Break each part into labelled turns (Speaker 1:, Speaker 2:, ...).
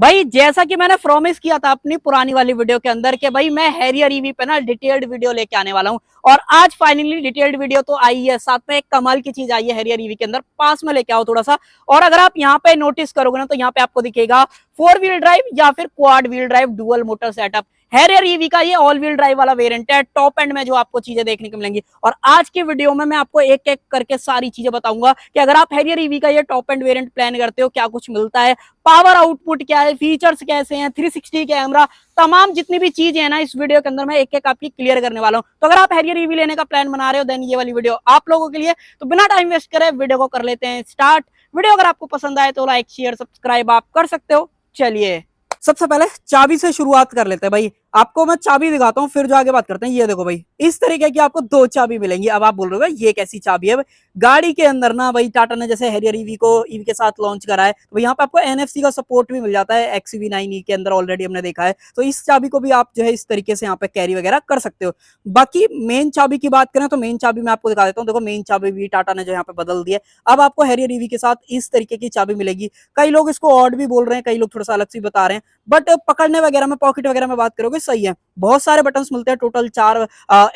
Speaker 1: भाई जैसा कि मैंने प्रॉमिस किया था अपनी पुरानी वाली वीडियो के अंदर कि भाई मैं हैरियर ईवी पे ना डिटेल्ड वीडियो लेके आने वाला हूं। और आज फाइनली डिटेल्ड वीडियो तो आई है, साथ में एक कमाल की चीज आई है हैरियर ईवी के अंदर। पास में लेके आओ थोड़ा सा। और अगर आप यहाँ पे नोटिस करोगे ना तो यहाँ पे आपको दिखेगा 4 व्हील ड्राइव या फिर quad wheel drive dual motor setup. Harrier EV का ये ऑल व्हील ड्राइव वाला वेरिएंट है, टॉप एंड में जो आपको चीजें देखने को मिलेंगी। और आज की वीडियो में मैं आपको एक एक करके सारी चीजें बताऊंगा कि अगर आप हैरियर ईवी का ये टॉप एंड वेरिएंट प्लान करते हो क्या कुछ मिलता है, पावर आउटपुट क्या है, फीचर्स कैसे हैं, 360 कैमरा, तमाम जितनी भी चीजें हैं ना इस वीडियो के अंदर मैं एक एक आपकी क्लियर करने वाला हूं। तो अगर आप हैरियर ईवी लेने का प्लान बना रहे हो देन ये वाली वीडियो आप लोगों के लिए। तो बिना टाइम वेस्ट करे वीडियो को कर लेते हैं स्टार्ट। वीडियो अगर आपको पसंद आए तो लाइक शेयर सब्सक्राइब आप कर सकते हो। चलिए सबसे पहले चाबी से शुरुआत कर लेते हैं भाई। आपको मैं चाबी दिखाता हूँ फिर जो आगे बात करते हैं। ये देखो भाई, इस तरीके की आपको दो चाबी मिलेंगी। अब आप बोल रहे हो ये कैसी चाबी है? गाड़ी के अंदर ना भाई टाटा ने जैसे हैरियर ईवी को ईवी के साथ लॉन्च करा है तो यहाँ पे आपको एनएफसी का सपोर्ट भी मिल जाता है। XUV9E के अंदर ऑलरेडी हमने देखा है। तो इस चाबी को भी आप जो है इस तरीके से यहाँ पे कैरी वगैरह कर सकते हो। बाकी मेन चाबी की बात करें तो मेन चाबी मैं आपको दिखा देता हूँ। देखो मेन चाबी भी टाटा ने जो यहाँ पे बदल दी है। अब आपको हैरियर ईवी के साथ इस तरीके की चाबी मिलेगी। कई लोग इसको ऑड भी बोल रहे हैं, कई लोग थोड़ा सा अलग से बता रहे हैं, बट पकड़ने वगैरह में पॉकेट वगैरह में बात करोगे सही है। बहुत सारे बटन्स मिलते हैं, टोटल 4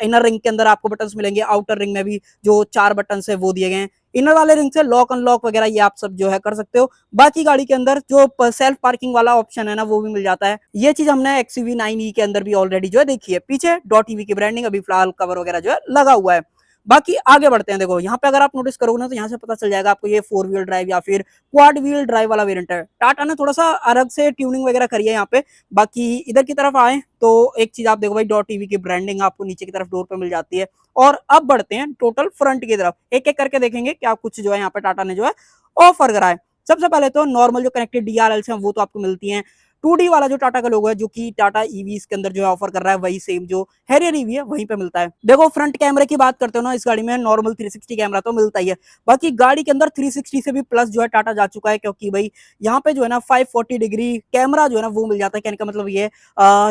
Speaker 1: इनर रिंग के अंदर आपको बटन्स मिलेंगे। आउटर रिंग में भी जो 4 बटन्स है वो दिए गए हैं। इनर वाले रिंग से लॉक अनलॉक वगैरह ये आप सब जो है कर सकते हो। बाकी गाड़ी के अंदर जो सेल्फ पार्किंग वाला ऑप्शन है ना वो भी मिल जाता है। ये चीज हमने XUV9E के अंदर भी ऑलरेडी जो है देखी है। पीछे डॉट ईवी की ब्रांडिंग अभी फिलहाल कवर वगैरह जो है लगा हुआ है। बाकी आगे बढ़ते हैं। देखो यहाँ पे अगर आप नोटिस करोगे ना तो यहाँ से पता चल जाएगा आपको ये 4 व्हील ड्राइव या फिर क्वाड व्हील ड्राइव वाला वेरिएंट है। टाटा ने थोड़ा सा अलग से ट्यूनिंग वगैरह करी है यहाँ पे। बाकी इधर की तरफ आए तो एक चीज आप देखो भाई, डॉट टीवी की ब्रांडिंग आपको नीचे की तरफ डोर पे मिल जाती है। और अब बढ़ते हैं टोटल फ्रंट की तरफ, एक एक करके देखेंगे क्या कुछ जो है यहाँ पे टाटा ने जो है ऑफर करा है। सबसे पहले तो नॉर्मल जो कनेक्टेड DRLs हैं वो तो आपको मिलती हैं। 2D वाला जो टाटा का लोगो है जो कि टाटा ईवीज के अंदर जो है ऑफर कर रहा है वही सेम जो हैरियर ईवी है वहीं पे मिलता है। देखो फ्रंट कैमरे की बात करते हो ना, इस गाड़ी में नॉर्मल 360 कैमरा तो मिलता ही है। बाकी गाड़ी के अंदर 360 से भी प्लस जो है टाटा जा चुका है, क्योंकि भाई यहाँ पे जो है ना 540 डिग्री कैमरा जो है ना वो मिल जाता है। कहने का मतलब ये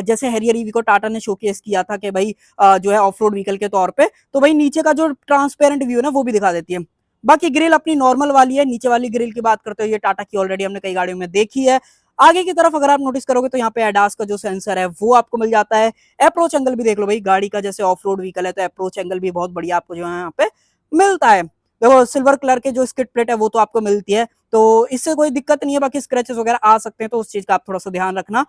Speaker 1: जैसे हैरियर ईवी को टाटा ने शोकेस किया था कि भाई जो है ऑफ रोड व्हीकल के तौर पे, तो भाई नीचे का जो ट्रांसपेरेंट व्यू है ना वो भी दिखा देती है। बाकी ग्रिल अपनी नॉर्मल वाली है। नीचे वाली ग्रिल की बात करते हो ये टाटा की ऑलरेडी हमने कई गाड़ियों में देखी है। आगे की तरफ अगर आप नोटिस करोगे तो यहाँ पे एडास का जो सेंसर है वो आपको मिल जाता है। अप्रोच एंगल भी देख लो भाई, गाड़ी का जैसे ऑफ रोड व्हीकल है तो अप्रोच एंगल भी बहुत बढ़िया आपको जो है यहाँ पे मिलता है। देखो सिल्वर कलर के जो स्किड प्लेट है वो तो आपको मिलती है, तो इससे कोई दिक्कत नहीं है। बाकी स्क्रैचेस वगैरह आ सकते हैं तो उस चीज का आप थोड़ा सा ध्यान रखना।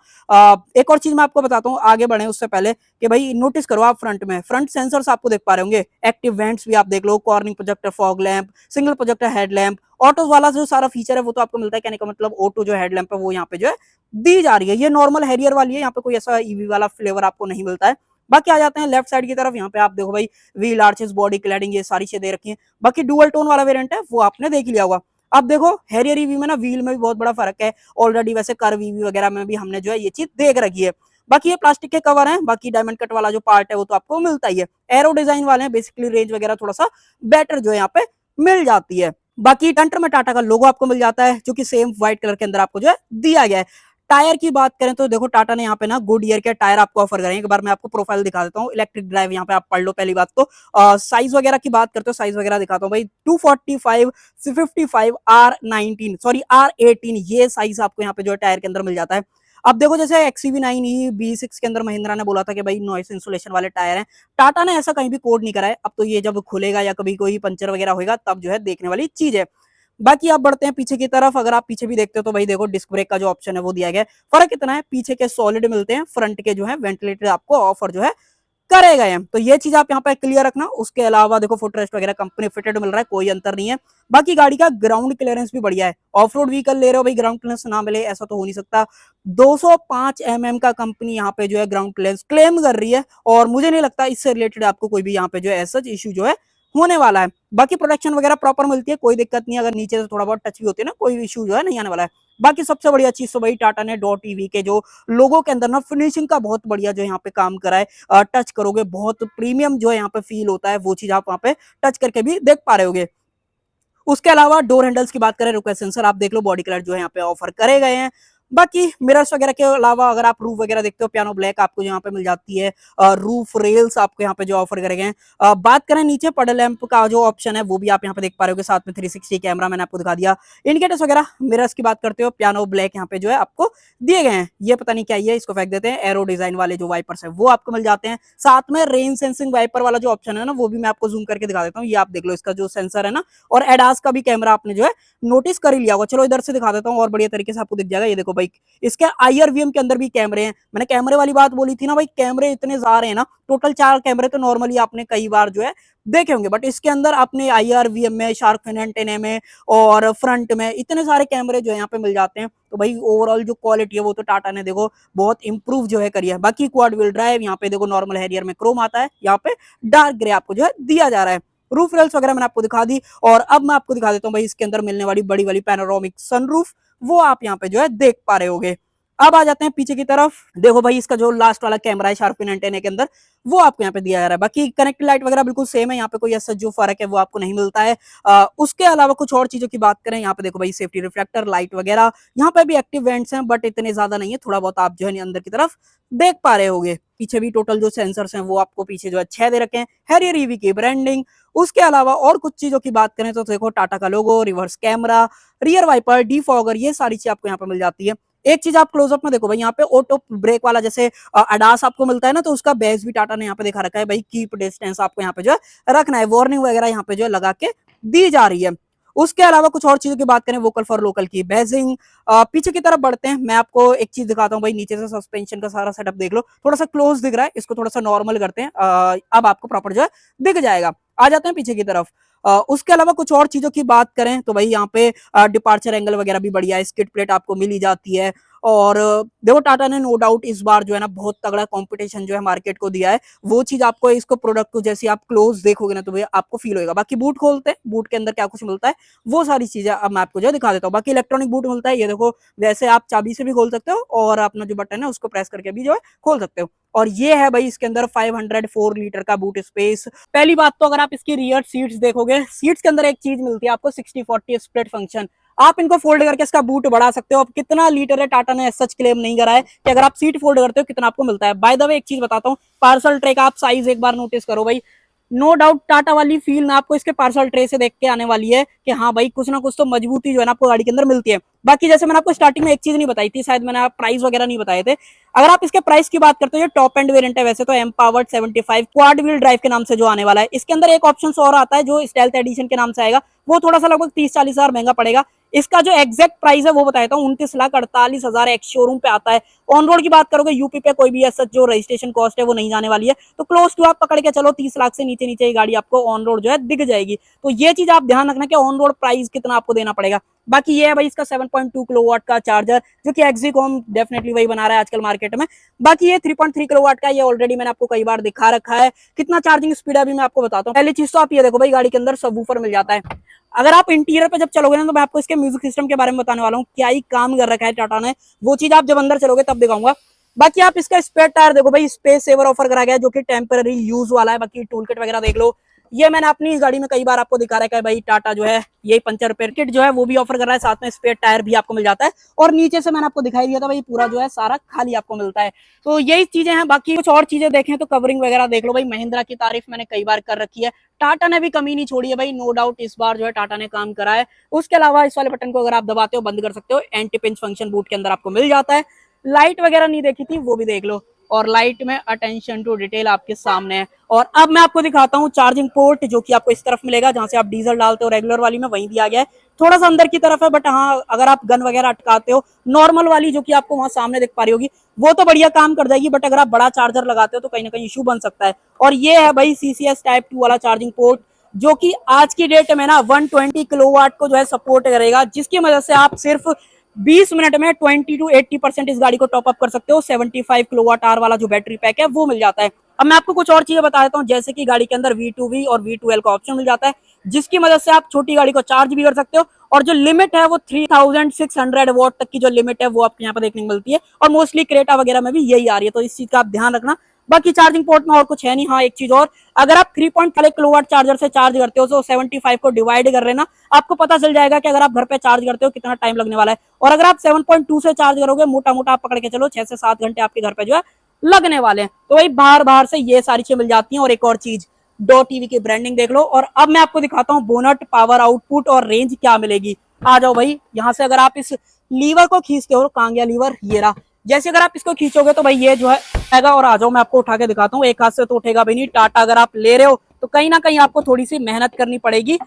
Speaker 1: एक और चीज मैं आपको बताता हूँ आगे बढ़े उससे पहले कि भाई नोटिस करो आप फ्रंट में फ्रंट सेंसर्स आपको देख पा रहे होंगे। एक्टिव वेंट्स भी आप देख लो, cornering projector fog lamp, single projector headlamp, auto वाला जो सारा फीचर है वो तो आपको मिलता है। कहने का मतलब ऑटो जो हेडलैम्प है वो यहाँ पे जो है दी जा रही है। ये नॉर्मल हैरियर वाली है, यहाँ पे कोई ऐसा ईवी वाला फ्लेवर आपको नहीं मिलता है। बाकी आ जाते हैं लेफ्ट साइड की तरफ। यहाँ पे आप देखो भाई व्हील आर्चेस, बॉडी क्लैडिंग, ये सारी चीजें दे रखी है। बाकी डुअल टोन वाला वेरिएंट है वो आपने देख लिया होगा। अब देखो हैरियर ईवी में ना व्हील में भी बहुत बड़ा फर्क है। ऑलरेडी वैसे कर्व ईवी वगैरह में भी हमने जो है ये चीज देख रखी है। बाकी ये प्लास्टिक के कवर हैं। बाकी डायमंड कट वाला जो पार्ट है वो तो आपको मिलता ही है। एरो डिजाइन वाले हैं, बेसिकली रेंज वगैरह थोड़ा सा बेटर जो है यहाँ पे मिल जाती है। बाकी टंटर में टाटा का लोगो आपको मिल जाता है जो कि सेम व्हाइट कलर के अंदर आपको जो है दिया गया है। टायर की बात करें तो देखो टाटा ने यहाँ पे ना गुड ईयर के टायर आपको ऑफर करेंगे। एक बार मैं आपको प्रोफाइल दिखा देता हूँ। इलेक्ट्रिक ड्राइव यहाँ पे आप पढ़ लो। पहली बात तो साइज वगैरह की बात करते हो, साइज वगैरह दिखाता हूँ भाई। 245 55 R19 सॉरी R18 ये साइज आपको यहाँ पे जो है टायर के अंदर मिल जाता है। अब देखो जैसे XUV9E B6 के अंदर महिंद्रा ने बोला था कि भाई नॉइस इंसुलेशन वाले टायर हैं, टाटा ने ऐसा कहीं भी कोड नहीं करा है। अब तो ये जब खुलेगा या कभी कोई पंचर वगैरह होगा तब जो है देखने वाली चीज है। बाकी आप बढ़ते हैं पीछे की तरफ। अगर आप पीछे भी देखते हो तो भाई देखो डिस्क ब्रेक का जो ऑप्शन है वो दिया गया है। फर्क इतना है पीछे के सॉलिड मिलते हैं, फ्रंट के जो है वेंटिलेटर आपको ऑफर जो है करे गए हैं। तो ये चीज आप यहाँ पे क्लियर रखना। उसके अलावा देखो फुटरेस्ट वगैरह कंपनी फिटेड मिल रहा है, कोई अंतर नहीं है। बाकी गाड़ी का ग्राउंड क्लियरेंस भी बढ़िया है। ऑफ रोड व्हीकल ले रहे हो भाई, ग्राउंड क्लियरेंस ना मिले ऐसा तो हो नहीं सकता। 205 mm का कंपनी यहाँ पे जो है ग्राउंड क्लियरेंस क्लेम कर रही है, और मुझे नहीं लगता इससे रिलेटेड आपको कोई भी यहाँ पे जो है सच इश्यू जो है होने वाला है। बाकी प्रोटेक्शन वगैरह प्रॉपर मिलती है, कोई दिक्कत नहीं। अगर नीचे से थोड़ा बहुत टच भी होती है ना कोई इश्यू जो है नहीं आने वाला है। बाकी सबसे बढ़िया चीज तो भाई टाटा ने डॉट ईवी के जो लोगों के अंदर ना फिनिशिंग का बहुत बढ़िया जो यहाँ पे काम करा है। टच करोगे बहुत प्रीमियम जो है यहाँ पे फील होता है, वो चीज आप वहाँ पे टच करके भी देख पा रहे होगे। उसके अलावा डोर हैंडल्स की बात करें, रिक्वेस्ट सेंसर आप देख लो, बॉडी कलर जो है यहाँ पे ऑफर करे गए हैं। बाकी मिरर्स वगैरह के अलावा अगर आप रूफ वगैरह देखते हो, पियानो ब्लैक आपको यहाँ पे मिल जाती है। रूफ रेल्स आपको यहाँ पे जो ऑफर करे गए हैं। बात करें नीचे पडल लैंप का जो ऑप्शन है वो भी आप यहाँ पे देख पा रहे हो, साथ में 360 कैमरा मैंने आपको दिखा दिया। इंडिकेटर्स वगैरह मिरर्स की बात करते हो, पियानो ब्लैक यहाँ पे जो है आपको दिए गए हैं। ये पता नहीं क्या है, इसको फेंक देते हैं। एरो डिजाइन वाले जो वाइपर्स है वो आपको मिल जाते हैं। साथ में रेन सेंसिंग वाइपर वाला जो ऑप्शन है ना, वो भी मैं आपको जूम करके दिखा देता हूँ। ये आप देख लो, इसका जो सेंसर है ना, और एडास का भी कैमरा आपने जो है नोटिस कर ही लिया होगा। चलो इधर से दिखा देता हूँ और बढ़िया तरीके से आपको दिख जाएगा। ये देखो भाई, इसके IRVM के अंदर भी कैमरे हैं। मैंने कैमरे वाली बात बोली थी ना भाई, कैमरे इतने ज्यादा हैं ना, टोटल 4 कैमरे तो नॉर्मली आपने कई बार जो है देखे होंगे, बट इसके अंदर आपने IRVM में, शार्क फिन एंटेना में और फ्रंट में इतने सारे कैमरे जो है यहाँ पे मिल जाते हैं। तो भाई ओवरऑल जो क्वालिटी है वो तो टाटा ने देखो बहुत इंप्रूव जो है करी है। बाकी क्वाड व्हील ड्राइव यहाँ पे देखो, नॉर्मल हैरियर में क्रोम आता है, यहाँ पे डार्क ग्रे आपको जो है दिया जा रहा है। रूफ रेल्स वगैरह मैंने आपको दिखा दी, और अब मैं आपको दिखा देता हूँ भाई इसके अंदर मिलने वाली बड़ी वाली पैनोरामिक सनरूफ, वो आप यहाँ पे जो है देख पा रहे होगे। अब आ जाते हैं पीछे की तरफ। देखो भाई, इसका जो लास्ट वाला कैमरा है शार्प फिन एंटेना के अंदर, वो आपको यहाँ पे दिया जा रहा है। बाकी कनेक्टेड लाइट वगैरह बिल्कुल सेम है, यहाँ पे कोई ऐसा जो फर्क है वो आपको नहीं मिलता है। उसके अलावा कुछ और चीजों की बात करें, यहाँ पे देखो भाई सेफ्टी रिफ्लेक्टर लाइट वगैरह, यहाँ पे भी एक्टिव वेंट्स हैं, बट इतने ज्यादा नहीं है, थोड़ा बहुत आप जो है अंदर की तरफ देख पा रहे होगे। पीछे भी टोटल जो सेंसर्स हैं वो आपको पीछे जो है 6 दे रखे हैं। हैरियर ईवी की ब्रांडिंग। उसके अलावा और कुछ चीजों की बात करें तो देखो, टाटा का logo, reverse camera, rear wiper, defogger, ये सारी चीज आपको यहाँ पे मिल जाती है। एक चीज आप क्लोजअप में देखो भाई, यहाँ पे ऑटो ब्रेक वाला जैसे अडास आपको मिलता है ना, तो उसका बेस भी टाटा ने यहाँ पे दिखा रखा है भाई, कीप डिस्टेंस आपको यहाँ पे जो है रखना है। वार्निंग वगैरह यहाँ पे जो है लगा के दी जा रही है। उसके अलावा कुछ और चीजों की बात करें, वोकल फॉर लोकल की बेजिंग। पीछे की तरफ बढ़ते हैं, मैं आपको एक चीज दिखाता हूँ भाई, नीचे से सस्पेंशन का सारा सेटअप देख लो, थोड़ा सा क्लोज दिख रहा है, इसको थोड़ा सा नॉर्मल करते हैं, अब आपको प्रॉपर जो है दिख जाएगा। आ जाते हैं पीछे की तरफ। उसके अलावा कुछ और चीजों की बात करें तो भाई यहाँ पे डिपार्चर एंगल वगैरह भी बढ़िया है, स्किड प्लेट आपको मिल ही जाती है। और देखो, टाटा ने नो डाउट इस बार जो है ना बहुत तगड़ा कंपटीशन जो है मार्केट को दिया है। वो चीज आपको इसको प्रोडक्ट को जैसे आप क्लोज देखोगे ना, तो भैया आपको फील होगा। बाकी बूट खोलते हैं, बूट के अंदर क्या कुछ मिलता है वो सारी चीजें अब मैं आपको जो दिखा देता हूँ। बाकी इलेक्ट्रॉनिक बूट मिलता है, ये देखो, वैसे आप चाबी से भी खोल सकते हो और अपना जो बटन है उसको प्रेस करके भी जो है खोल सकते हो। और ये है भाई इसके अंदर 504 लीटर का बूट स्पेस। पहली बात तो अगर आप इसकी रियर सीट्स देखोगे, सीट्स के अंदर एक चीज मिलती है आपको, 60-40 स्प्लिट फंक्शन। आप इनको फोल्ड करके इसका बूट बढ़ा सकते हो। अब कितना लीटर है टाटा ने सच क्लेम नहीं करा है कि अगर आप सीट फोल्ड करते हो कितना आपको मिलता है। बाय द वे एक चीज बताता हूँ, पार्सल ट्रे का आप साइज एक बार नोटिस करो भाई, नो डाउट टाटा वाली फील ना आपको इसके पार्सल ट्रे से देख के आने वाली है कि हाँ भाई कुछ ना कुछ तो मजबूती जो है ना आपको गाड़ी के अंदर मिलती है। बाकी जैसे मैंने आपको स्टार्टिंग में एक चीज नहीं बताई थी, शायद मैंने आप प्राइस वगैरह नहीं बताए थे। अगर आप इसके प्राइस की बात करते हो, ये टॉप एंड वेरिएंट है वैसे तो, एम्पावर्ड 75 क्वाड व्हील ड्राइव के नाम से जो आने वाला है। इसके अंदर एक ऑप्शन और आता है जो स्टेल्थ एडिशन के नाम से आएगा, वो थोड़ा सा लगभग 30-40 हजार महंगा पड़ेगा। इसका जो एग्जैक्ट प्राइस है वो बताता हूँ, 29,48,000 एक्स शोरूम पे आता है। ऑन रोड की बात करोगे, यूपी पे कोई भी ऐसा जो रजिस्ट्रेशन कॉस्ट है वो नहीं जाने वाली है, तो क्लोज टू आप पकड़ के चलो 30 लाख से नीचे नीचे ये गाड़ी आपको ऑन रोड जो है दिख जाएगी। तो ये चीज आप ध्यान रखना कि ऑन रोड प्राइस कितना आपको देना पड़ेगा। बाकी ये है भाई इसका 7.2 किलोवाट का चार्जर, जो कि एक्सिकॉम डेफिनेटली वही बना रहा है आजकल मार्केट में। बाकी ये 3.3 किलोवाट का, ये ऑलरेडी मैंने आपको कई बार दिखा रखा है। कितना चार्जिंग स्पीड है अभी मैं आपको बताता हूँ। पहली चीज तो आप ये देखो भाई, गाड़ी के अंदर सबवूफर मिल जाता है। अगर आप इंटीरियर पे जब चलोगे ना, तो मैं आपको इसके म्यूजिक सिस्टम के बारे में बताने वाला हूँ, क्या ही काम कर रखा है टाटा ने, वो चीज आप जब अंदर चलोगे तब दिखाऊंगा। बाकी आप इसका स्पेयर टायर देखो भाई, स्पेस सेवर ऑफर करा गया है, जो कि टेम्पररी यूज वाला है। बाकी टूल किट वगैरह देख लो, ये मैंने अपनी इस गाड़ी में कई बार आपको दिखा रखा है भाई, टाटा जो है यही पंचर रिपेयर किट जो है वो भी ऑफर कर रहा है, साथ में स्पेयर टायर भी आपको मिल जाता है। और नीचे से मैंने आपको दिखाई दिया था भाई, पूरा जो है सारा खाली आपको मिलता है। तो यही चीजें हैं। बाकी कुछ और चीजें देखें तो कवरिंग वगैरह देख लो भाई, महिंद्रा की तारीफ मैंने कई बार कर रखी है, टाटा ने भी कमी नहीं छोड़ी है भाई, नो डाउट इस बार जो है टाटा ने काम करा है। उसके अलावा इस वाले बटन को अगर आप दबाते हो बंद कर सकते हो, एंटी पिंच फंक्शन बूट के अंदर आपको मिल जाता है। लाइट वगैरह नहीं देखी थी वो भी देख लो, और लाइट में अटेंशन टू डिटेल आपके सामने है। और अब मैं आपको दिखाता हूँ चार्जिंग पोर्ट, जो कि आपको इस तरफ मिलेगा, जहां से आप डीजल डालते हो। रेगुलर वाली में वहीं दिया गया है, थोड़ा सा अंदर की तरफ है, बट हाँ अगर आप गन वगैरह अटकाते हो, नॉर्मल वाली जो कि आपको वहां सामने दिख पा रही होगी वो तो बढ़िया काम कर जाएगी, बट अगर आप बड़ा चार्जर लगाते हो तो कहीं ना कहीं इशू बन सकता है। और ये है भाई CCS टाइप 2 वाला चार्जिंग पोर्ट, जो कि आज की डेट में ना 120 किलोवाट को जो है सपोर्ट करेगा, जिसकी वजह से आप सिर्फ 20 मिनट में 20 to 80% इस गाड़ी को टॉप अप कर सकते हो। 75 किलोवाट आवर वाला जो बैटरी पैक है वो मिल जाता है। अब मैं आपको कुछ और चीजें बता देता हूँ, जैसे कि गाड़ी के अंदर V2V और V2L का ऑप्शन मिल जाता है, जिसकी मदद से आप छोटी गाड़ी को चार्ज भी कर सकते हो। और जो लिमिट है वो 3600 वॉट तक की जो लिमिट है वो आपको यहाँ पर देखने को मिलती है, और मोस्टली क्रेटा वगैरह में भी यही आ रही है, तो इस चीज का आप ध्यान रखना। बाकी चार्जिंग पोर्ट में और कुछ है नहीं। हाँ एक चीज और, अगर आप 3.5 किलोवाट चार्जर से चार्ज करते हो तो 75 को डिवाइड कर लेना, आपको पता चल जाएगा कि अगर आप घर पे चार्ज करते हो कितना टाइम लगने वाला है। और अगर आप 7.2 से चार्ज करोगे, मोटा मोटा आप पकड़ के चलो 6 से 7 घंटे आपके घर पे जो है लगने वाले हैं। तो वही बाहर बाहर से ये सारी चीजें मिल जाती हैं। और एक और चीज, डॉ टीवी की ब्रांडिंग देख लो। और अब मैं आपको दिखाता हूँ बोनट, पावर आउटपुट और रेंज क्या मिलेगी। आ जाओ भाई, यहाँ से अगर आप इस लीवर को खींचते हो, कहां गया लीवर, ये रहा, जैसे अगर आप इसको खींचोगे तो भाई ये जो है आएगा। और आ जाओ मैं आपको उठा के दिखाता हूँ, एक हाथ से तो उठेगा भाई नहीं। टाटा अगर आप ले रहे हो तो कहीं ना कहीं आपको थोड़ी सी मेहनत करनी पड़ेगी।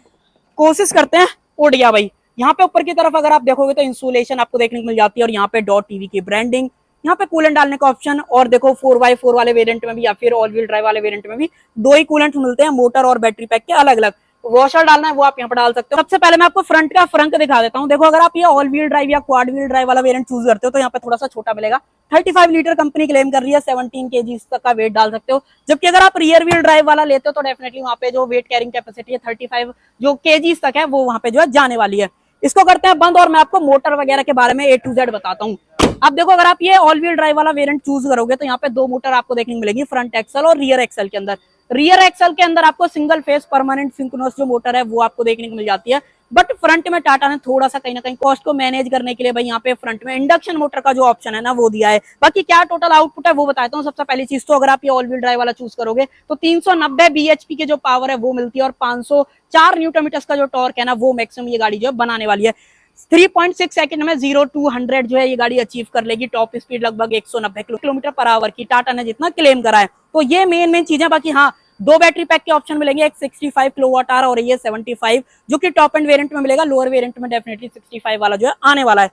Speaker 1: कोशिश करते हैं, उड़ गया भाई। यहाँ पे ऊपर की तरफ अगर आप देखोगे तो इंसुलेशन आपको देखने को मिल जाती है। और यहाँ पे डॉट टीवी की ब्रांडिंग, यहाँ पे कूलेंट डालने का ऑप्शन। और देखो 4x4 वाले वेरिएंट में भी या फिर ऑल व्हील ड्राइव वाले वेरिएंट में भी दो ही कूलेंट मिलते हैं, मोटर और बैटरी पैक के अलग अलग। वॉशर डालना है वो आप यहाँ पर डाल सकते हो। सबसे पहले मैं आपको फ्रंट का फ्रंक दिखा देता हूँ। देखो अगर आप ये ऑल व्हील ड्राइव या क्वाड व्हील ड्राइव वाला वेरिएंट चूज करते हो तो यहाँ पे थोड़ा सा छोटा मिलेगा। 35 लीटर कंपनी क्लेम कर रही है, 17 kg तक का वेट डाल सकते हो। जबकि अगर आप रियर व्हील ड्राइव वाला लेते हो तो डेफिनेटली वहाँ पे जो वेट कैरिंग कैपेसिटी है 35 जो kg तक है वो वहाँ पे जो है जाने वाली है। इसको करते हैं बंद और मैं आपको मोटर वगैरह के बारे में A to Z बताता हूँ। अब देखो अगर आप ये ऑल व्हील ड्राइव वाला वेरिएंट चूज करोगे तो यहाँ पे दो मोटर आपको देखने को मिलेगी, फ्रंट एक्सल और रियर एक्सल के अंदर। रियर एक्सल के अंदर आपको सिंगल फेस परमानेंट सिंक्रोनस जो मोटर है वो आपको देखने को मिल जाती है। बट फ्रंट में टाटा ने थोड़ा सा कहीं ना कहीं कॉस्ट को मैनेज करने के लिए भाई यहाँ पे फ्रंट में इंडक्शन मोटर का जो ऑप्शन है ना वो दिया है। बाकी क्या टोटल आउटपुट है वो बताता हूँ। सबसे पहली चीज तो अगर आप ये ऑल व्हील ड्राइव वाला चूज करोगे तो 390 bhp की जो पावर है वो मिलती है और 504 न्यूटन मीटर्स का जो टॉर्क है ना वो मैक्सिमम ये गाड़ी जो है बनाने वाली है। 3.6 सेकंड में 0 to 100 जो है ये गाड़ी अचीव कर लेगी। टॉप स्पीड लगभग 190 किलोमीटर पर आवर की टाटा ने जितना क्लेम करा है। तो ये मेन चीजें। बाकी हाँ दो बैटरी पैक के ऑप्शन मिलेंगे, एक 65 किलोवाट आवर और ये 75 जो कि टॉप एंड वेरिएंट में मिलेगा। लोअर वेरिएंट में डेफिनेटली 65 वाला जो है आने वाला है।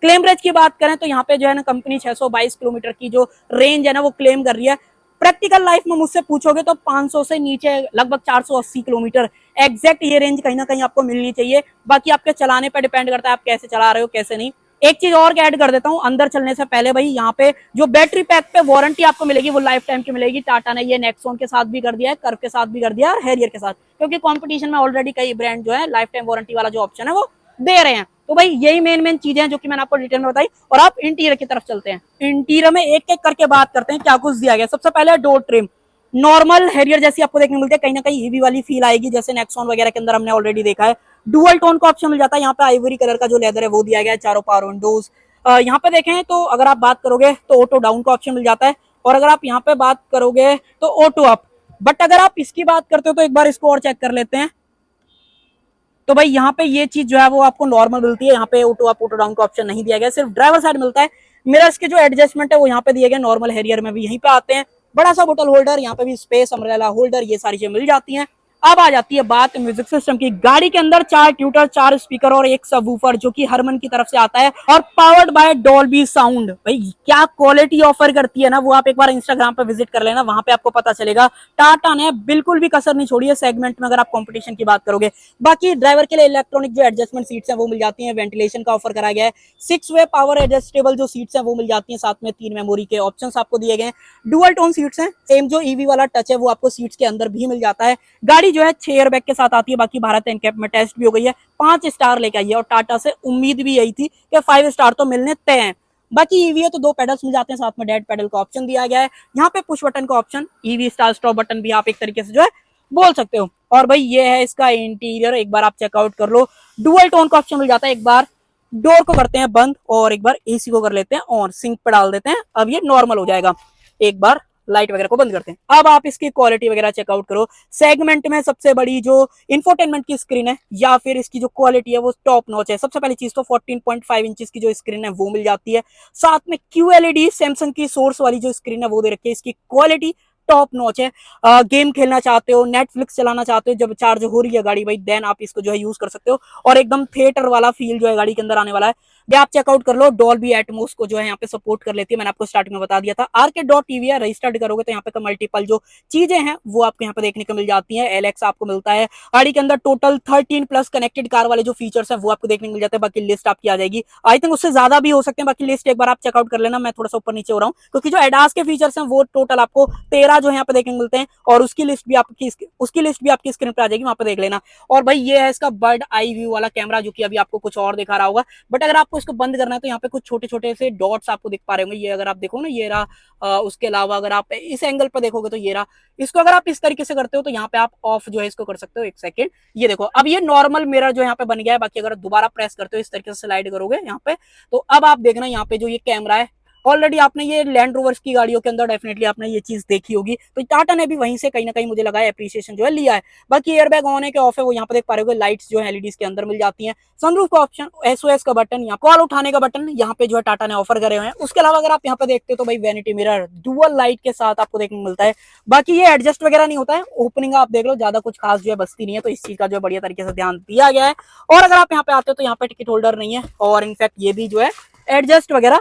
Speaker 1: क्लेम रेंज की बात करें तो यहाँ पे जो है ना कंपनी 622 किलोमीटर की जो रेंज है ना वो क्लेम कर रही है। प्रैक्टिकल लाइफ में मुझसे पूछोगे तो 500 से नीचे लगभग 480 किलोमीटर एग्जैक्ट ये रेंज कहीं ना कहीं आपको मिलनी चाहिए। बाकी आपके चलाने पर डिपेंड करता है आप कैसे चला रहे हो कैसे नहीं। एक चीज और ऐड कर देता हूँ अंदर चलने से पहले भाई, यहाँ पे जो बैटरी पैक पे वारंटी आपको मिलेगी वो लाइफ टाइम की मिलेगी। टाटा ने ये नेक्सॉन के साथ भी कर दिया है, कर्व के साथ भी कर दिया है और हैरियर के साथ, क्योंकि कंपटीशन में ऑलरेडी कई ब्रांड जो है लाइफ टाइम वारंटी वाला जो ऑप्शन है वो दे रहे हैं। तो भाई यही मेन चीजें हैं जो कि मैंने आपको डिटेल में बताई। और आप इंटीरियर की तरफ चलते हैं। इंटीरियर में एक एक करके बात करते हैं क्या कुछ दिया गया। सबसे पहले डोर ट्रिम नॉर्मल हैरियर जैसी आपको देखने को मिलती है, कहीं ना कहीं ईवी वाली फील आएगी जैसे नेक्सॉन वगैरह के अंदर हमने ऑलरेडी देखा है। डुअल टोन का ऑप्शन मिल जाता है। यहाँ पे आइवरी कलर का जो लेदर है वो दिया गया है। चारों पावर विंडोज यहाँ पे देखें तो अगर आप बात करोगे तो ऑटो डाउन का ऑप्शन मिल जाता है। और अगर आप यहाँ पे बात करोगे तो ऑटो अप। बट अगर आप इसकी बात करते हो तो एक बार इसको और चेक कर लेते हैं। तो भाई यहाँ पे ये चीज जो है वो आपको नॉर्मल मिलती है। यहाँ पे ऑटो अप ऑटो डाउन का ऑप्शन नहीं दिया गया, सिर्फ ड्राइवर साइड मिलता है। मिरर्स के जो एडजस्टमेंट है वो यहाँ पे दिए गए, नॉर्मल हैरियर में भी यहीं पे आते हैं। बड़ा सा बोतल होल्डर, यहाँ पे भी स्पेस, अम्ब्रेला होल्डर, ये सारी चीजें मिल जाती हैं। अब आ जाती है बात म्यूजिक सिस्टम की। गाड़ी के अंदर 4 ट्यूटर, 4 स्पीकर और एक सबवूफर जो कि हरमन की तरफ से आता है और पावर्ड बाय डॉल्बी साउंड। भाई क्या क्वालिटी ऑफर करती है ना वो आप एक बार इंस्टाग्राम पे विजिट कर लेना, वहां पे आपको पता चलेगा। टाटा ने बिल्कुल भी कसर नहीं छोड़ी है सेगमेंट में अगर आप कंपटीशन की बात करोगे। बाकी ड्राइवर के लिए इलेक्ट्रॉनिक जो एडजस्टमेंट सीट्स हैं वो मिल जाती हैं। वेंटिलेशन का ऑफर करा गया है। 6 वे पावर एडजस्टेबल जो सीट्स हैं वो मिल जाती हैं, साथ में 3 मेमोरी के ऑप्शंस आपको दिए गए हैं। डुअल टोन सीट्स हैं, सेम जो ईवी वाला टच है वो आपको सीट्स के अंदर भी मिल जाता है। गाड़ी जो है 6 एयरबैग के साथ आती है। बाकी भारत एनकैप में टेस्ट भी हो गई है, 5 स्टार लेके आई है। और टाटा से उम्मीद भी यही थी कि 5 स्टार तो मिलने तय हैं। बाकी ईवी है तो 2 पेडल्स मिल जाते हैं, साथ में डेड पेडल का ऑप्शन दिया गया है। यहाँ पे पुश बटन का option, EV start stop button भी आप एक तरीके से जो है बोल सकते हो। और भाई ये है इसका इंटीरियर, एक बार आप चेकआउट कर लो। डुअल टोन का ऑप्शन मिल जाता है। एक बार डोर को करते हैं बंद और एक बार एसी को कर लेते हैं और सिंक पे डाल देते हैं। अब ये नॉर्मल हो जाएगा। एक बार लाइट वगैरह को बंद करते हैं। अब आप इसकी क्वालिटी वगैरह चेकआउट करो। सेगमेंट में सबसे बड़ी जो इंफोटेनमेंट की स्क्रीन है या फिर इसकी जो क्वालिटी है वो टॉप नॉच है। सबसे पहली चीज तो 14.5 इंचेस की जो स्क्रीन है वो मिल जाती है। साथ में QLED सैमसंग की सोर्स वाली जो स्क्रीन है वो दे रखी है। इसकी क्वालिटी टॉप नॉच है। गेम खेलना चाहते हो, नेटफ्लिक्स चलाना चाहते हो, जब चार्ज हो रही है गाड़ी भाई देन आप इसको जो है यूज कर सकते हो। और एकदम थिएटर वाला फील जो है गाड़ी के अंदर आने वाला है। ये आप चेकआउट कर लो। डॉल्बी एटमॉस को जो है यहाँ पे सपोर्ट कर लेती है, मैंने आपको स्टार्टिंग में बता दिया था। RK.TV है, रजिस्टर्ड करोगे तो यहाँ पे मल्टीपल जो चीजें हैं वो आपको यहाँ पे देखने को मिल जाती है। एलेक्स आपको मिलता है। गाड़ी के अंदर टोटल 13 प्लस कनेक्टेड कार वाले जो फीचर्स है वो आपको देखने को मिल जाते हैं। बाकी लिस्ट आपकी आ जाएगी, आई थिंक उससे ज्यादा भी हो सकते हैं। बाकी लिस्ट एक बार आप चेकआउट कर लेना, मैं थोड़ा सा ऊपर नीचे हो रहा हूँ क्योंकि जो एडास के फीचर्स हैं वो टोटल आपको 13 जो है यहाँ पे देखने को मिलते हैं। और उसकी लिस्ट भी आपकी स्क्रीन पर आ जाएगी, वहां पे देख लेना। और भाई ये है इसका बर्ड आई व्यू वाला कैमरा जो कि अभी आपको कुछ और दिखा रहा होगा। बट अगर आपको आपको इसको बंद करना है तो यहाँ पे कुछ छोटे छोटे से डॉट्स आपको दिख पा रहे होंगे, ये अगर आप देखो ना ये रहा। उसके अलावा अगर आप इस एंगल पर देखोगे तो ये रहा। इसको अगर आप इस तरीके से करते हो तो यहाँ पे आप ऑफ जो है इसको कर सकते हो। एक सेकंड, ये देखो अब ये नॉर्मल मिरर जो यहाँ पे बन गया है। बाकी अगर दोबारा प्रेस करते हो इस तरीके से स्लाइड करोगे यहाँ पे, तो अब आप देखना यहाँ पे जो ये कैमरा है, ऑलरेडी आपने ये लैंड रोवर्स की गाड़ियों के अंदर डेफिनेटली आपने ये चीज देखी होगी, तो टाटा ने भी वहीं से कहीं ना कहीं मुझे लगा है एप्रिसिएशन जो है लिया है। बाकी एयरबैग ऑन है कि ऑफ है वो यहाँ पे देख पा रहे हो, लाइट्स जो है एलईडीज के अंदर मिल जाती हैं। सनरूफ का ऑप्शन, एसओएस का बटन, यहाँ कॉल उठाने का बटन यहाँ पे जो है टाटा ने ऑफर करे हुए हैं। उसके अलावा अगर आप यहाँ पे देखते हो तो भाई वैनिटी मिरर डुअल लाइट के साथ आपको देखने को मिलता है। बाकी ये एडजस्ट वगैरह नहीं होता है, ओपनिंग आप देख लो, ज्यादा कुछ खास जो है बस्ती नहीं है, तो इस चीज का जो बढ़िया तरीके से ध्यान दिया गया है। और अगर आप यहाँ पे आते हो तो यहाँ पे टिकट होल्डर नहीं है, और इनफैक्ट ये भी जो है एडजस्ट वगैरह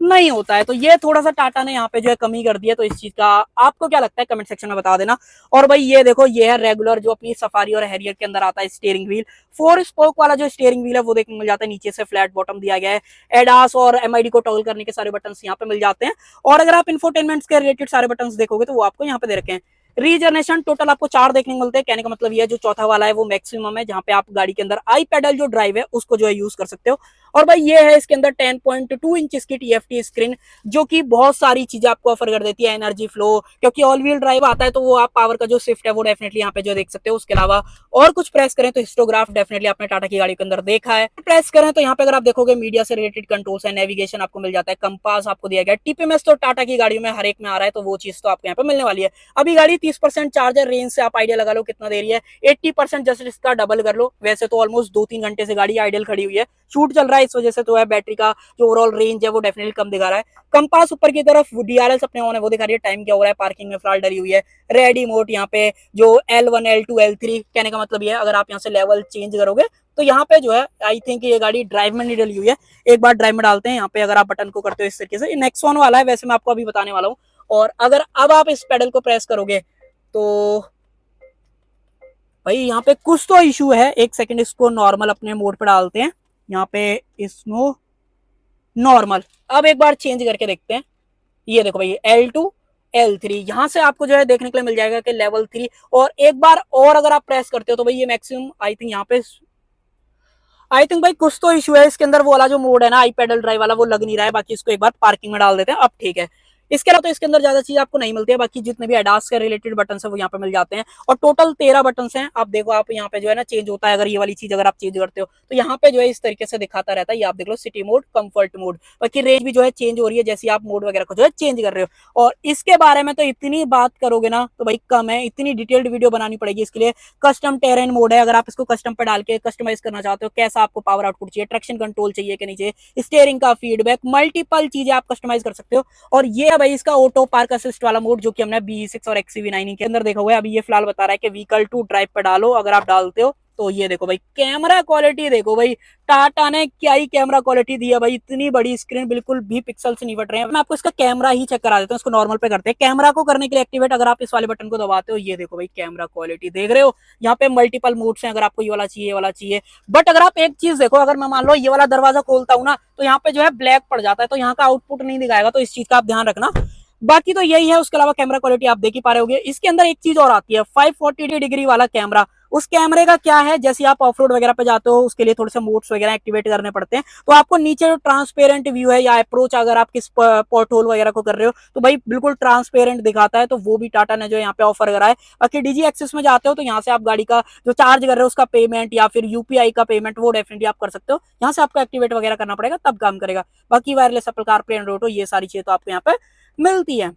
Speaker 1: नहीं होता है, तो ये थोड़ा सा टाटा ने यहाँ पे जो है कमी कर दी है। तो इस चीज का आपको क्या लगता है कमेंट सेक्शन में बता देना। और भाई ये देखो, ये है रेगुलर जो अपनी सफारी और हैरियर के अंदर आता है स्टीयरिंग व्हील। 4 स्पोक वाला जो स्टीयरिंग व्हील है वो देखने मिल जाता है, नीचे से फ्लैट बॉटम दिया गया है। एडास और एमआईडी को टॉगल करने के सारे बटन यहाँ पे मिल जाते हैं। और अगर आप इंफोटेनमेंट के रिलेटेड सारे बटन देखोगे तो वो आपको यहाँ पे दे रखे हैं। रीजनरेशन टोटल आपको 4 देखने को मिलते हैं। कहने का मतलब ये जो चौथा वाला है वो मैक्सिमम है, जहां पे आप गाड़ी के अंदर आई पेडल जो ड्राइव है उसको जो है यूज कर सकते हो। और भाई ये है इसके अंदर 10.2 इंच की टीएफटी स्क्रीन, जो कि बहुत सारी चीजें आपको ऑफर कर देती है। एनर्जी फ्लो, क्योंकि ऑल व्हील ड्राइव आता है तो वो आप पावर का जो शिफ्ट है वो डेफिनेटली यहाँ पे जो देख सकते हो। उसके अलावा और कुछ प्रेस करें तो हिस्टोग्राफ डेफिनेटली आपने टाटा की गाड़ी के अंदर देखा है। प्रेस करें तो यहाँ पे अगर आप देखोगे मीडिया से रिलेटेड कंट्रोल्स है, नेविगेशन आपको मिल जाता है, कंपास आपको दिया गया है। टीपीएमएस तो टाटा की गाड़ियों में हर एक में आ रहा है, तो वो चीज तो आपको यहाँ पे मिलने वाली है। अभी गाड़ी 30% चार्ज है, रेंज से आप आइडिया लगा लो कितना दे रही है। 80% जस्ट इसका डबल कर लो। वैसे तो ऑलमोस्ट 2-3 घंटे से गाड़ी आइडियल खड़ी हुई है, शूट चल रहा है, इस वजह से तो है बैटरी का जो ओवरऑल रेंज है वो डेफिनेटली कम दिखा रहा है। कंपास ऊपर की तरफ, डीआरएल्स अपने ऑन है वो दिखा रही है, टाइम क्या हो रहा है, पार्किंग में फिलहाल डली हुई है। रेडी मोड यहाँ पे जो L1 L2 L3, कहने का मतलब ये है अगर आप यहाँ से लेवल चेंज करोगे तो यहाँ पे जो है आई थिंक ये गाड़ी ड्राइव में नहीं डली हुई है। एक बार ड्राइव में डालते हैं यहाँ पे, अगर आप बटन को करते हो इस तरीके से, नेक्सॉन वाला है वैसे, मैं आपको अभी बताने वाला हूँ। और अगर अब आप इस पेडल को प्रेस करोगे तो भाई यहाँ पे कुछ तो इशू है। एक सेकंड, इसको नॉर्मल अपने मोड पे डालते हैं, यहाँ पे इसको नॉर्मल। अब एक बार चेंज करके देखते हैं। ये देखो भाई L2 L3, यहां से आपको जो है देखने के लिए मिल जाएगा कि लेवल 3। और एक बार और अगर आप प्रेस करते हो तो भाई ये मैक्सिमम आई थिंक यहाँ पे, आई थिंक भाई कुछ तो इशू है इसके अंदर, वो वाला जो मोड है ना आई पेडल ड्राइव वाला वो लग नहीं रहा है। बाकी इसको एक बार पार्किंग में डाल देते हैं, अब ठीक है। इसके अलावा तो इसके अंदर ज्यादा चीज आपको नहीं मिलती है। बाकी जितने भी एडास के रिलेटेड बटन है वो यहाँ पे मिल जाते हैं, और टोटल 13 बटन हैं। आप देखो, आप यहाँ पे जो है ना चेंज होता है, अगर ये वाली चीज अगर आप चेंज करते हो तो यहाँ पे जो है इस तरीके से दिखाता रहता है। ये आप देख लो, सिटी मोड, कंफर्ट मोड। बाकी रेंज भी जो है चेंज हो रही है जैसे आप मोड वगैरह को जो है चेंज कर रहे हो। और इसके बारे में तो इतनी बात करोगे ना तो भाई कम है, इतनी डिटेल्ड वीडियो बनानी पड़ेगी इसके लिए। कस्टम टेरेन मोड है, अगर आप इसको कस्टम पे डाल के कस्टमाइज करना चाहते हो, कैसा आपको पावर आउटपुट चाहिए, ट्रैक्शन कंट्रोल चाहिए कि नहीं चाहिए, स्टीयरिंग का फीडबैक, मल्टीपल चीजें आप कस्टमाइज कर सकते हो। और ये है भाई इसका ऑटो पार्क असिस्ट वाला मोड, जो कि हमने BE6 और XCV9 के अंदर देखा हुआ है। अभी ये फिलहाल बता रहा है कि व्हीकल टू ड्राइव पे डालो, अगर आप डालते हो तो ये देखो भाई कैमरा क्वालिटी देखो भाई, टाटा ने क्या ही कैमरा क्वालिटी दी है भाई। इतनी बड़ी स्क्रीन, बिल्कुल भी पिक्सल से नहीं बट रहे हैं। मैं आपको इसका कैमरा ही चेक करा देता हूँ, इसको नॉर्मल पे करते हैं। कैमरा को करने के लिए एक्टिवेट, अगर आप इस वाले बटन को दबाते हो, ये देखो भाई कैमरा क्वालिटी देख रहे हो। यहाँ पे मल्टीपल मोड्स हैं, अगर आपको ये वाला चाहिए, ये वाला चाहिए। बट अगर आप एक चीज देखो, अगर मैं मान लो ये वाला दरवाजा खोलता हूँ ना तो यहाँ पे जो है ब्लैक पड़ जाता है, तो यहाँ का आउटपुट नहीं दिखाएगा, तो इस चीज का आप ध्यान रखना। बाकी तो यही है। उसके अलावा कैमरा क्वालिटी आप देख ही पा रहे होगे। इसके अंदर एक चीज और आती है, 540 डिग्री वाला कैमरा। उस कैमरे का क्या है, जैसे आप ऑफ रोड वगैरह पे जाते हो उसके लिए थोड़े से मोड्स वगैरह एक्टिवेट करने पड़ते हैं, तो आपको नीचे जो ट्रांसपेरेंट व्यू है या अप्रोच, अगर आप किस पोर्ट होल वगैरह को कर रहे हो तो भाई बिल्कुल ट्रांसपेरेंट दिखाता है, तो वो भी टाटा ने जो यहाँ पे ऑफर करा है। बाकी डीजी एक्सेस में जाते हो तो यहाँ से आप गाड़ी का जो चार्ज कर रहे हो उसका पेमेंट या फिर यूपीआई का पेमेंट वो डेफिनेटली आप कर सकते हो। यहाँ से आपको एक्टिवेट वगैरह करना पड़ेगा तब काम करेगा। बाकी wireless Apple CarPlay, Android auto, ये सारी चीजें तो आपको यहाँ पे मिलती है।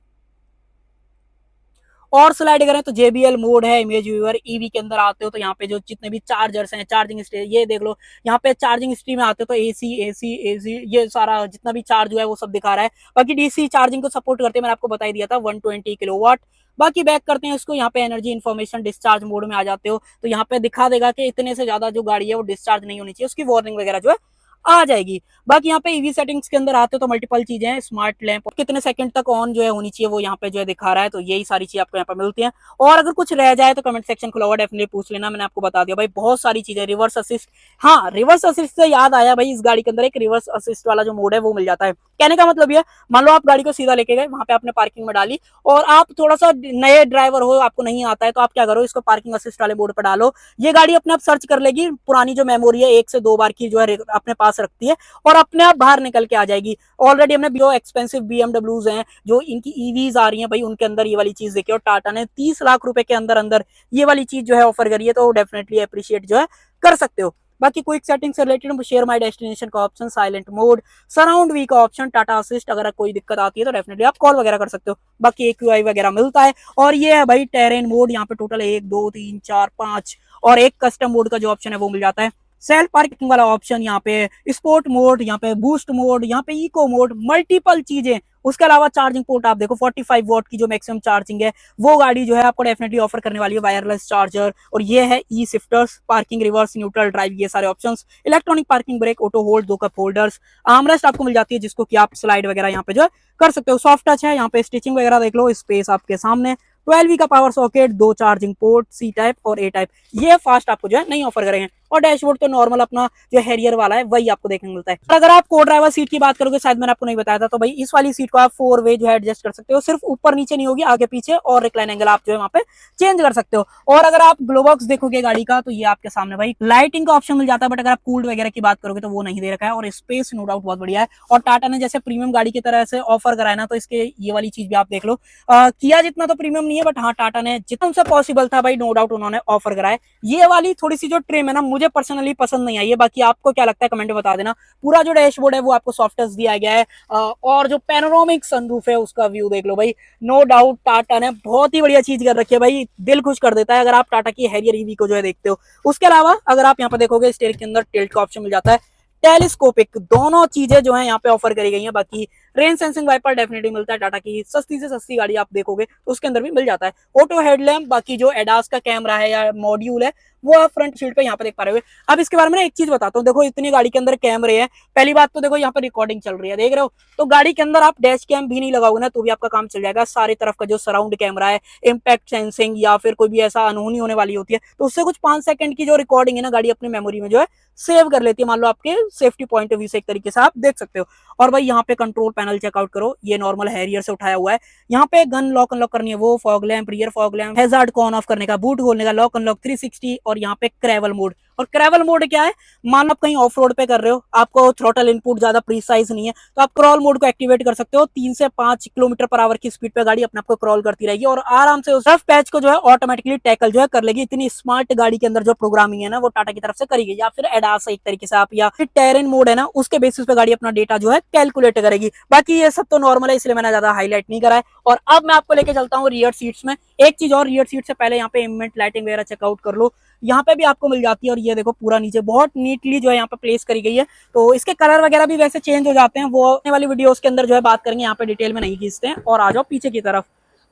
Speaker 1: और स्लाइड करें तो JBL मोड है, इमेज व्यूअर। ईवी के अंदर आते हो तो यहाँ पे जो जितने भी चार्जर्स हैं, चार्जिंग स्टेज, ये देख लो यहाँ पे चार्जिंग हिस्ट्री में आते हो तो AC ये सारा जितना भी चार्ज हुआ है वो सब दिखा रहा है। बाकी DC चार्जिंग को सपोर्ट करते हैं, मैंने आपको बता ही दिया था, 120 किलोवाट। बाकी बैक करते हैं इसको, यहाँ पे एनर्जी इन्फॉर्मेशन, डिस्चार्ज मोड में आ जाते हो तो यहाँ पे दिखा देगा कि इतने से ज्यादा जो गाड़ी है वो डिस्चार्ज नहीं होनी चाहिए, उसकी वार्निंग वगैरह जो है आ जाएगी। बाकी यहाँ पे ईवी सेटिंग्स के अंदर आते हो तो मल्टीपल चीजें हैं, स्मार्ट लैंप कितने सेकंड तक ऑन जो है होनी चाहिए वो यहाँ पे जो है दिखा रहा है, तो यही सारी चीजें आपको यहाँ पे मिलती हैं। और अगर कुछ रह जाए तो कमेंट सेक्शन खुला हुआ, डेफिनेटली पूछ लेना, मैंने आपको बता दिया भाई बहुत सारी चीजें। रिवर्स असिस्ट, हाँ रिवर्स असिस्ट से याद आया भाई, इस गाड़ी के अंदर एक रिवर्स असिस्ट वाला जो मोड है वो मिल जाता है। कहने का मतलब ये, मान लो आप गाड़ी को सीधा लेके गए, वहां पे आपने पार्किंग में डाली, और आप थोड़ा सा नए ड्राइवर हो, आपको नहीं आता है, तो आप क्या करो, इसको पार्किंग असिस्ट वाले बोर्ड पर डालो, ये गाड़ी अपने आप सर्च कर लेगी, पुरानी जो मेमोरी है 1 से 2 बार की जो है अपने पास रखती है, और अपने आप बाहर निकल के आ जाएगी। ऑलरेडी हमने जो एक्सपेंसिव बीएमडब्ल्यूज हैं, जो इनकी ईवीज आ रही हैं भाई, उनके अंदर ये वाली चीज देखी, और टाटा ने 30 लाख रुपए के अंदर अंदर ये वाली चीज जो है ऑफर करी है, तो डेफिनेटली अप्रिशिएट जो है कर सकते हो। बाकी क्विक सेटिंग से रिलेटेड शेयर माई डेस्टिनेशन का option, silent mode, surround view का ऑप्शन, टाटा असिस्ट, अगर कोई दिक्कत आती है तो डेफिनेटली आप कॉल वगैरह कर सकते हो। बाकी AQI वगैरह मिलता है, और ये है भाई टेरेन मोड, यहाँ पे टोटल 1 2 3 4 5 और एक कस्टम मोड का जो ऑप्शन है वो मिल जाता है। सेल्फ पार्किंग वाला ऑप्शन यहाँ पे, स्पोर्ट मोड यहाँ पे, बूस्ट मोड यहाँ पे, इको मोड, मल्टीपल चीजें। उसके अलावा चार्जिंग पोर्ट आप देखो, 45 वॉट की जो मैक्सिमम चार्जिंग है वो गाड़ी जो है आपको डेफिनेटली ऑफर करने वाली है, वायरलेस चार्जर, और ये है E shifters, parking reverse, neutral drive, ये सारे options, electronic parking brake, auto hold, 2 cup holders, armrest आपको मिल जाती है जिसको कि आप स्लाइड वगैरह यहाँ पे जो कर सकते हो। सॉफ्ट टच है, यहाँ पे स्टिचिंग वगैरह देख लो, स्पेस आपके सामने, 12V का power socket, 2 charging port, C type और ए टाइप, ये फास्ट आपको जो है नहीं ऑफर करेंगे। और डैशबोर्ड तो नॉर्मल अपना जो हैरियर वाला है वही आपको देखने को मिलता है। अगर आप को ड्राइवर सीट की बात करोगे, शायद मैंने आपको नहीं बताया था, तो भाई इस वाली सीट को आप 4 वे जो है एडजस्ट कर सकते हो, सिर्फ ऊपर नीचे नहीं होगी, आगे पीछे और रिक्लाइन एंगल आप जो है वहाँ पे चेंज कर सकते हो। और अगर आप ग्लो बॉक्स देखोगे गाड़ी का, तो ये आपके सामने भाई लाइटिंग का ऑप्शन मिल जाता है, बट अगर आप कूल्ड वगैरह की बात करोगे तो वो नहीं दे रखा है, और स्पेस नो डाउट बहुत बढ़िया है। और टाटा ने जैसे प्रीमियम गाड़ी की तरह से ऑफर कराया ना, तो इसके ये वाली चीज भी आप देख लो, किया जितना तो प्रीमियम नहीं है, बट हाँ टाटा ने जितना उनसे पॉसिबल था भाई नो डाउट उन्होंने ऑफर कराया। ये वाली थोड़ी सी जो ट्रिम है ना, मुझे पर्सनली पसंद नहीं आई है, बाकी आपको क्या लगता है कमेंट में बता देना। पूरा जो डैशबोर्ड है वो आपको सॉफ्ट टच दिया गया है, और जो पैनोरामिक सनरूफ है उसका व्यू देख लो भाई, नो डाउट टाटा ने बहुत ही बढ़िया चीज कर रखी है भाई, दिल खुश कर देता है अगर आप टाटा की हैरियर ईवी को जो है देखते हो। उसके अलावा अगर आप यहाँ पे देखोगे, स्टीयरिंग के अंदर टिल्ट का ऑप्शन मिल जाता है, टेलीस्कोपिक, दोनों चीजें जो है यहाँ पे ऑफर करी गई हैं। बाकी रेन सेंसिंग वाइपर डेफिनेटली मिलता है, टाटा की सस्ती से सस्ती गाड़ी आप देखोगे तो उसके अंदर भी मिल जाता है। ऑटो हेडलैम्प, बाकी जो एडास का कैमरा है या मॉड्यूल है वो आप फ्रंट शीट पे यहाँ पे देख पा रहे हो। अब इसके बारे में एक चीज बताता हूँ, देखो इतनी गाड़ी के अंदर कैमरे हैं, पहली बात तो देखो यहाँ पे रिकॉर्डिंग चल रही है, देख रहे हो, तो गाड़ी के अंदर आप डैश कैम भी नहीं लगाओगे ना तो भी आपका काम चल जाएगा। सारी तरफ का जो सराउंड कैमरा है, इम्पैक्ट सेंसिंग या फिर कोई भी ऐसा अनहोनी होने वाली होती है तो उससे कुछ 5 सेकंड की जो रिकॉर्डिंग है ना, गाड़ी अपनी मेमोरी में जो है सेव कर लेती है, मान लो आपके सेफ्टी पॉइंट ऑफ व्यू से एक तरीके से आप देख सकते हो। और भाई यहाँ पे कंट्रोल पैनल चेकआउट करो, ये नॉर्मल हैरियर से उठाया हुआ है। यहाँ पे गन लॉक अनलॉक करनी है वो, fog lamp, rear fog lamp, hazard को ऑन ऑफ करने का, बूट खोलने का, लॉक अनलॉक 360, और यहाँ पे क्रेवल मोड। और क्रेवल मोड क्या है, मान लो आप कहीं ऑफ रोड पे कर रहे हो, आपको थ्रोटल इनपुट ज्यादा प्रीसाइज नहीं है, तो आप क्रॉल मोड को एक्टिवेट कर सकते हो। 3 से 5 किलोमीटर पर आवर की स्पीड पे गाड़ी अपने आप को क्रॉल करती रहेगी और आराम से उस रफ पैच को जो है ऑटोमेटिकली टैकल जो है कर लेगी। इतनी स्मार्ट गाड़ी के अंदर जो प्रोग्रामिंग है ना वो टाटा की तरफ से करी गई, या फिर एडास एक तरीके से आप, या फिर टेरेन मोड है ना उसके बेसिस पे गाड़ी अपना डेटा जो है कैलकुलेट करेगी। बाकी ये सब तो नॉर्मल है, इसलिए मैंने ज्यादा हाईलाइट नहीं करा है। और अब मैं आपको लेके चलता हूँ रियर सीट्स में। एक चीज और, रियर सीट से पहले यहाँ पे एम्बिएंट लाइटिंग वगैरह चेकआउट कर लो, यहाँ पे भी आपको मिल जाती है। और ये देखो पूरा नीचे बहुत नीटली जो है यहाँ पे प्लेस करी गई है, तो इसके कलर वगैरह भी वैसे चेंज हो जाते हैं, वो आने वाली वीडियोस के अंदर जो है बात करेंगे, यहाँ पे डिटेल में नहीं खींचते हैं। और आ जाओ पीछे की तरफ,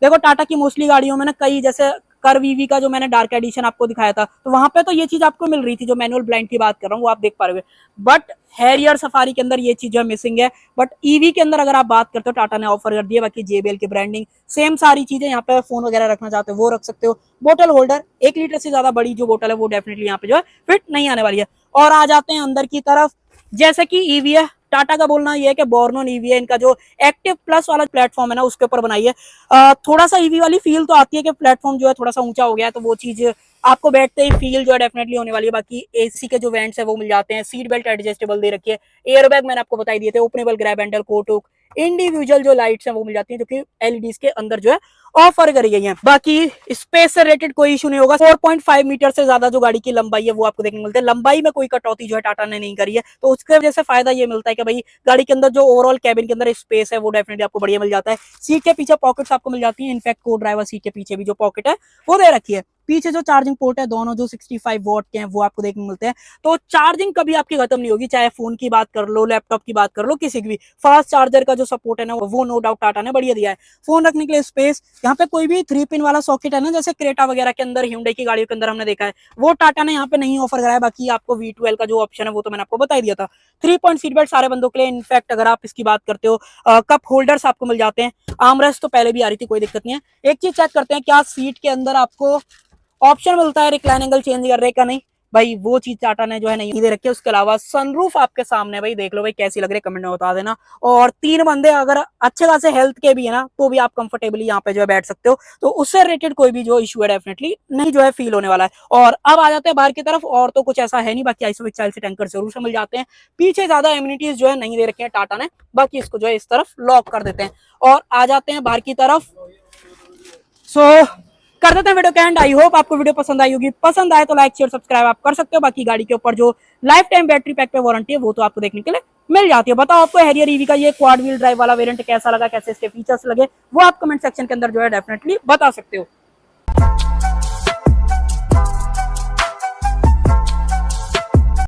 Speaker 1: देखो टाटा की मोस्टली गाड़ियों में ना कई, जैसे कर्व ईवी का जो मैंने डार्क एडिशन आपको दिखाया था, तो वहां पे तो ये चीज आपको मिल रही थी, जो मैनुअल ब्लाइंड की बात कर रहा हूँ वो आप देख पा रहे हो, बट हैरियर सफारी के अंदर ये चीज जो मिसिंग है। बट ईवी के अंदर अगर आप बात करते हो, टाटा ने ऑफर कर दिया। बाकी JBL की ब्रांडिंग सेम सारी चीजें, यहाँ पे फोन वगैरह रखना चाहते हो वो रख सकते हो। बोतल होल्डर 1 लीटर से ज्यादा बड़ी जो बोतल है वो डेफिनेटली यहाँ पे जो है फिट नहीं आने वाली है। और आ जाते हैं अंदर की तरफ, जैसे कि ईवी है, टाटा का बोलना ये है कि बोर्न ऑन ईवी है, इनका जो एक्टिव प्लस वाला प्लेटफॉर्म है ना उसके ऊपर बनाई है। थोड़ा सा ईवी वाली फील तो आती है कि प्लेटफॉर्म जो है थोड़ा सा ऊंचा हो गया है, तो वो चीज आपको बैठते ही फील जो है डेफिनेटली होने वाली है। बाकी AC के जो वेंट्स है वो मिल जाते हैं, सीट बेल्ट एडजस्टेबल दे रखी है, एयरबैग मैंने आपको बताई दिए थे, openable grab handle, coat hook, individual जो लाइट्स हैं वो मिल जाती हैं, जो कि LEDs के अंदर जो है ऑफर करी गई है। बाकी स्पेस से रिलेटेड कोई इशू नहीं होगा। 4.5 मीटर से ज्यादा जो गाड़ी की लंबाई है वो आपको देखने को मिलता है, लंबाई में कोई कटौती जो है टाटा ने नहीं करी है, तो उसके वजह से फायदा ये मिलता है कि भाई गाड़ी के अंदर जो ओवरऑल कैबिन के अंदर स्पेस है वो डेफिनेटली आपको बढ़िया मिल जाता है। सीट के पीछे पॉकेट्स आपको मिल जाती है, इनफैक्ट को ड्राइवर सीट के पीछे भी जो पॉकेट है वो दे रखी है। पीछे जो चार्जिंग पोर्ट है दोनों जो 65 वॉट के हैं वो आपको देखने को मिलते हैं, तो चार्जिंग कभी आपकी खत्म नहीं होगी, चाहे फोन की बात कर लो, लैपटॉप की बात कर लो, किसी की भी। फास्ट चार्जर का जो सपोर्ट है ना वो नो डाउट टाटा ने बढ़िया दिया है। फोन रखने के लिए स्पेस, यहाँ पे कोई भी 3 पिन वाला सॉकेट है ना, जैसे क्रेटा वगैरह के अंदर, Hyundai की गाड़ियों के अंदर हमने देखा है, वो टाटा ने यहाँ पे नहीं ऑफर कराया। बाकी आपको V12 का जो ऑप्शन है वो तो मैंने आपको बता दिया था। 3 पॉइंट सीट बेल्ट सारे बंदों के लिए, इनफैक्ट अगर आप इसकी बात करते हो कप होल्डर्स आपको मिल जाते हैं। आर्मरेस्ट तो पहले भी आ रही थी, कोई दिक्कत नहीं है। एक चीज चेक करते हैं, क्या सीट के अंदर आपको ऑप्शन मिलता है रिक्लाइन एंगल चेंज करने का? नहीं, भाई वो चीज टाटा ने जो है नहीं दे रखी है। उसके अलावा सनरूफ आपके सामने भाई, देख लो भाई कैसी लग रही है, कमेंट में बता देना। और 3 बंदे अगर अच्छे खासे हेल्थ के भी है ना, तो भी आप कंफर्टेबली यहाँ पे जो है बैठ सकते हो। तो उससे रिलेटेड कोई भी जो इशू है डेफिनेटली नहीं जो है फील होने वाला है। और अब आ जाते हैं बाहर की तरफ, और तो कुछ ऐसा है नहीं, बाकी आइसो स्टाइल से टैंकर जरूर से मिल जाते हैं। पीछे ज्यादा एम्यूनिटीज जो है नहीं दे रखे हैं टाटा ने, बाकी इसको जो है इस तरफ लॉक कर देते हैं। और आ जाते हैं बाहर की तरफ। सो कर देते हैं वीडियो का एंड। आई होप आपको वीडियो पसंद आई होगी, पसंद आए तो लाइक शेयर सब्सक्राइब आप कर सकते हो। बाकी गाड़ी के ऊपर जो लाइफ टाइम बैटरी पैक पे वारंटी है वो तो आपको देखने के लिए मिल जाती है। बताओ आपको हैरियर ईवी का ये क्वाड व्हील ड्राइव वाला वेरिएंट कैसा लगा, कैसे इसके फीचर्स लगे, वो आप कमेंट सेक्शन के अंदर जो है डेफिनेटली बता सकते हो।